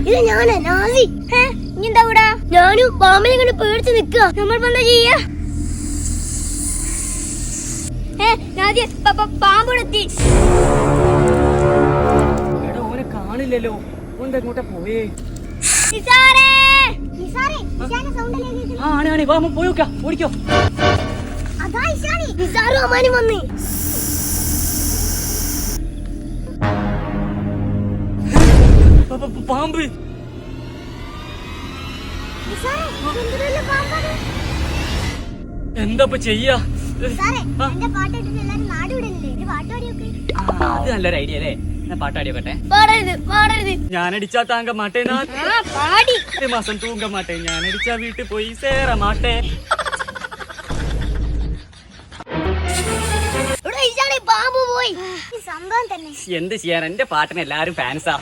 ഇത് ഞാനാ നാസി. നീ എന്താ ഇവിടെ? ഞാനും പാമ്പിനെ കണ്ട് പേടിച്ച് നിക്കുക. നമ്മൾ എന്താ ചെയ്യാ? പാമ്പെത്തി. ഓനെ കാണില്ലല്ലോ. ഓനെങ്ങോട്ടാ പോയേ? ആണ് വാ പോയി നോക്കാം. ഓടിക്കോ. വന്ന് പാമ്പ്. എന്താ ചെയ്യാ? അത് നല്ലൊരു ഐഡിയ അല്ലേ? പാട്ടാടിയോട്ടെ. ഞാനടിച്ചാ താങ്ക മാട്ടേ മാസം തൂങ്ക മാട്ടേ. ഞാനടിച്ചാ വീട്ടിൽ പോയി സേറ മാട്ടേ. എന്ത് ചെയ്യാൻ? എന്റെ പാട്ടിന് എല്ലാരും ഫാൻസാ.